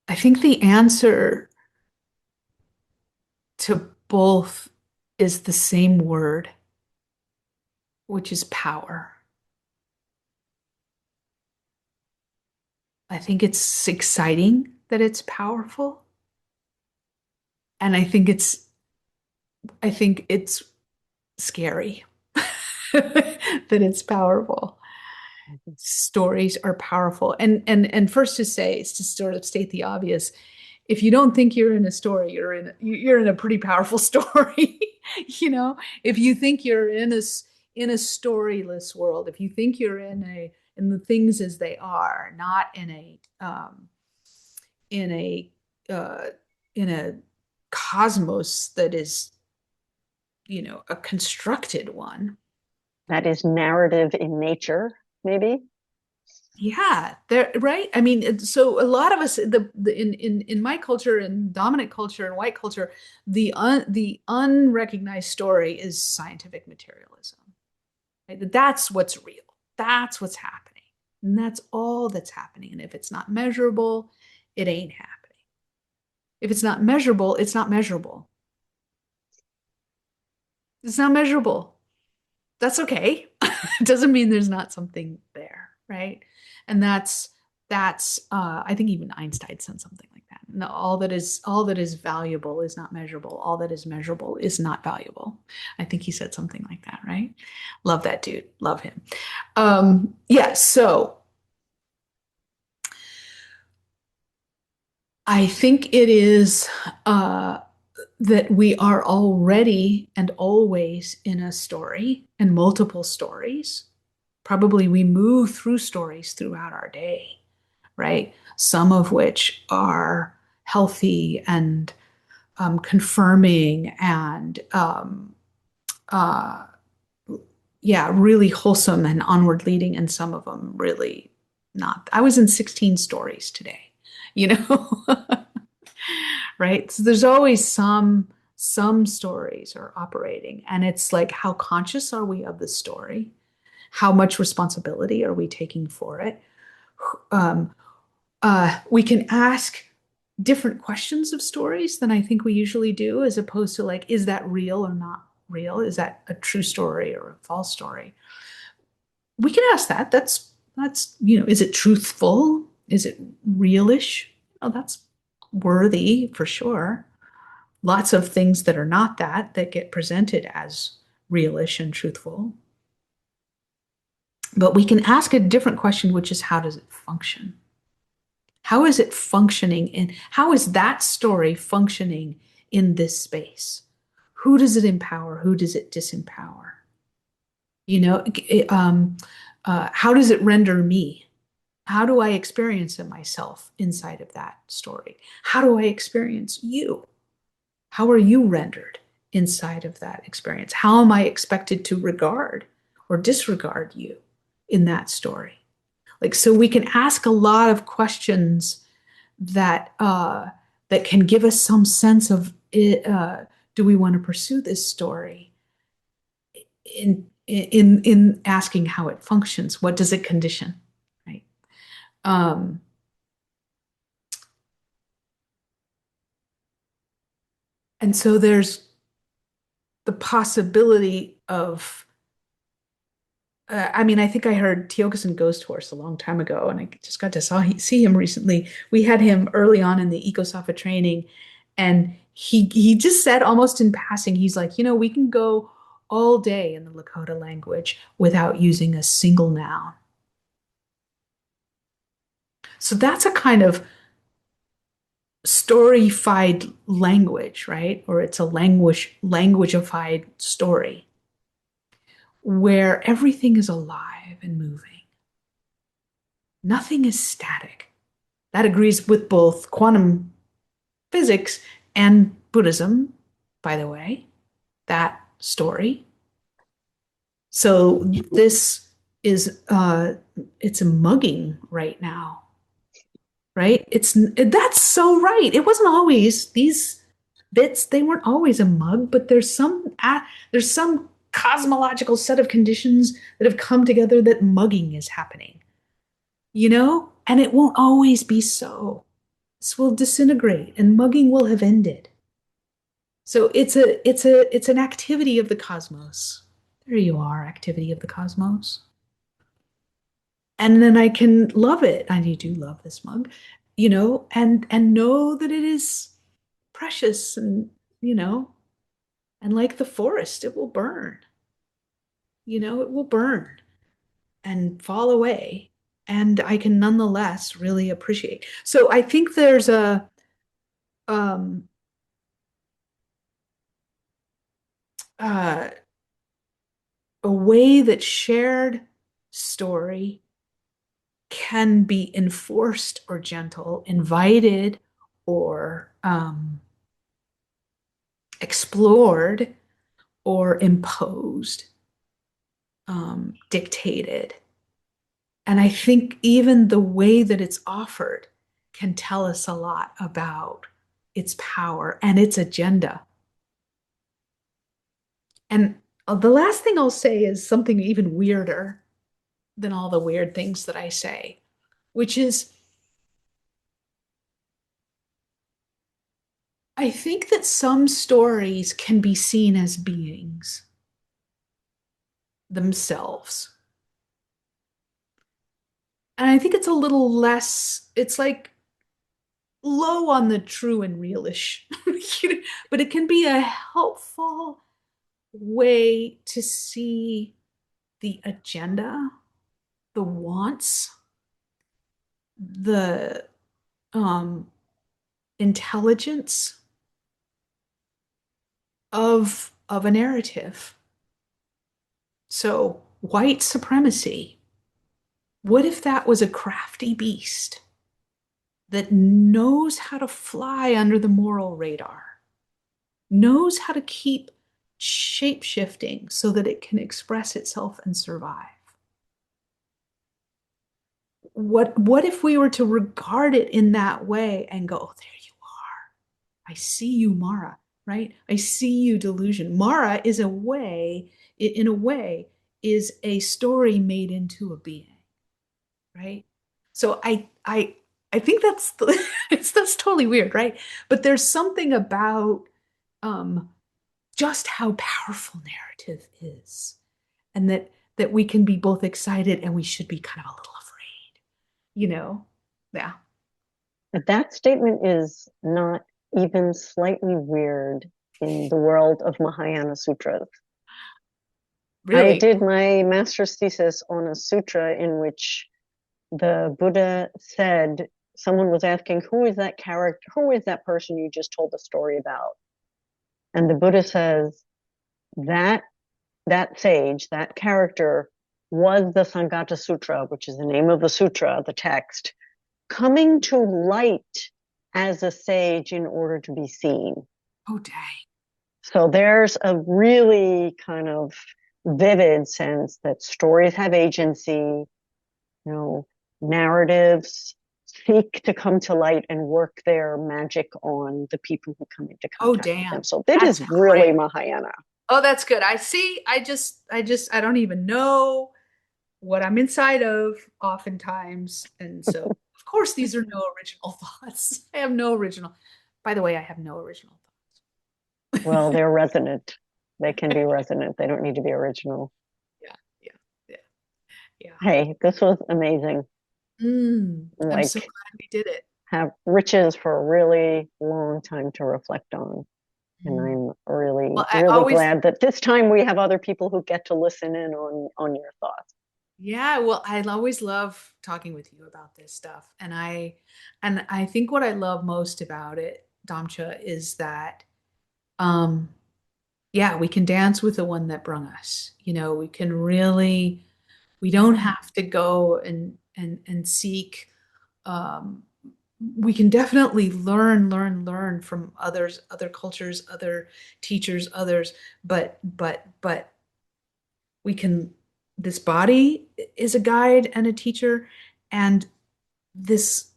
the answer to both is the same word, which is power. I think it's exciting that it's powerful. And I think it's scary that it's powerful. Stories are powerful. And first to say, is to sort of state the obvious. If you don't think you're in a story, you're in a pretty powerful story. If you think you're in a storyless world, if you think you're in the things as they are, not in a cosmos that is, a constructed one. That is narrative in nature, maybe. Yeah, there, right. I mean, so a lot of us, in my culture and dominant culture and white culture, the unrecognized story is scientific materialism. Right? That's what's real. That's what's happening, and that's all that's happening. And if it's not measurable, it ain't happening. If it's not measurable, it's not measurable. It's not measurable. That's okay. It doesn't mean there's not something there, right? And that's I think even Einstein said something like that. No, all that is valuable is not measurable. All that is measurable is not valuable. I think he said something like that, right? Love that dude. Love him. Yeah, so I think it is that we are already and always in a story and multiple stories. Probably we move through stories throughout our day, right? Some of which are healthy and confirming and uh, yeah, really wholesome and onward leading, and some of them really not. I was in 16 stories today, you know, right? So there's always some stories are operating, and it's like, how conscious are we of the story? How much responsibility are we taking for it? Um, we can ask different questions of stories than I think we usually do, as opposed to like, is that real or not real? Is that a true story or a false story? We can ask that. That's is it truthful? Is it realish? Oh, that's worthy for sure. Lots of things that are not that get presented as realish and truthful. But we can ask a different question, which is, how does it function? How is it functioning in, how is that story functioning in this space? Who does it empower? Who does it disempower? How does it render me? How do I experience myself inside of that story? How do I experience you? How are you rendered inside of that experience? How am I expected to regard or disregard you in that story? Like, so we can ask a lot of questions that can give us some sense of it, do we want to pursue this story in asking how it functions? What does it condition? Right. Um, and so there's the possibility of I mean, I think I heard Tiokasin Ghost Horse a long time ago, and I just got to see him recently. We had him early on in the Ecosafa training, and he just said almost in passing, he's like, we can go all day in the Lakota language without using a single noun. So that's a kind of storyfied language, right? Or it's a languageified story where everything is alive and moving. Nothing is static. That agrees with both quantum physics and Buddhism, by the way, that story. So this is it's a mugging right now, right? That's so right. It wasn't always these bits, they weren't always a mug, but there's some cosmological set of conditions that have come together that mugging is happening. And it won't always be so. This will disintegrate and mugging will have ended. So it's an activity of the cosmos. There you are, activity of the cosmos. And then I can love it. I do love this mug, and know that it is precious and like the forest, it will burn. It will burn and fall away. And I can nonetheless really appreciate. So I think there's um uh a way that shared story can be enforced or gentle, invited or explored or imposed, dictated. And I think even the way that it's offered can tell us a lot about its power and its agenda. And the last thing I'll say is something even weirder than all the weird things that I say, which is I think that some stories can be seen as beings themselves. And I think it's a little less, it's like low on the true and realish, but it can be a helpful way to see the agenda, the wants, the intelligence of a narrative. So white supremacy, what if that was a crafty beast that knows how to fly under the moral radar, knows how to keep shape shifting so that it can express itself and survive? What if we were to regard it in that way and go, oh, there you are. I see you, Mara, right? I see you, delusion. Mara is a way, in a way, is a story made into a being, right? So I think that's totally weird, right? But there's something about just how powerful narrative is, and that we can be both excited and we should be kind of a little afraid, you know? Yeah. But that statement is not even slightly weird in the world of Mahayana sutras. I Really? did my master's thesis on a sutra in which the Buddha said, someone was asking, who is that character? Who is that person you just told the story about? And the Buddha says, that sage, that character was the Sangata Sutra, which is the name of the sutra, the text, coming to light as a sage in order to be seen. Oh, dang. So there's a really kind of vivid sense that stories have agency, narratives seek to come to light and work their magic on the people who come into Oh, contact with them. damn. So that That's is really great. Mahayana. Oh, that's good. I see. I don't even know what I'm inside of oftentimes. And so, of course, these are no original thoughts. I have no original. By the way, I have no original Well, thoughts. they're resonant. They can be resonant. They don't need to be original. Yeah, yeah, yeah, yeah. Hey, this was amazing. I'm so Like, glad we did it. have riches for a really long time to reflect on. And Mm. I'm really, Well, I really always, glad that this time we have other people who get to listen in on your thoughts. yeah, well, I always love talking with you about this stuff. And I think what I love most about it, Damcha, is that um yeah, we can dance with the one that brung us. We can really, we don't have to go and seek. Um, we can definitely learn from others, other cultures, other teachers, others, but we can, this body is a guide and a teacher, and this,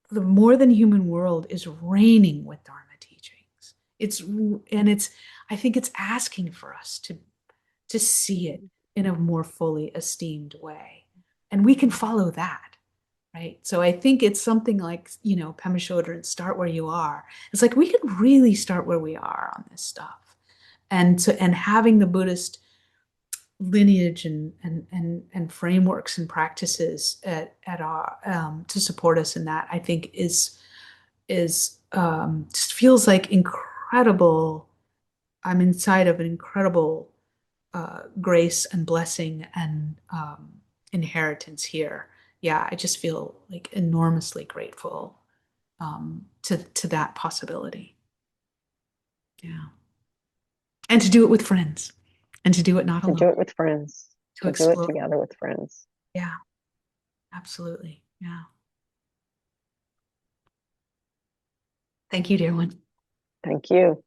the more than human world is reigning with Dharma teachings. It's, I think it's asking for us to see it in a more fully esteemed way. And we can follow that, right? So I think it's something like, Pema Chodron, start where you are. It's like we can really start where we are on this stuff. And having the Buddhist lineage and frameworks and practices at our to support us in that, I think is just feels like incredible. I'm inside of an incredible grace and blessing and inheritance here. Yeah, I just feel like enormously grateful to that possibility. Yeah, and to do it with friends, and to do it not To do alone. it with friends, To to do it explore. together with friends. Yeah, absolutely. Yeah. Thank you, dear one. Thank you.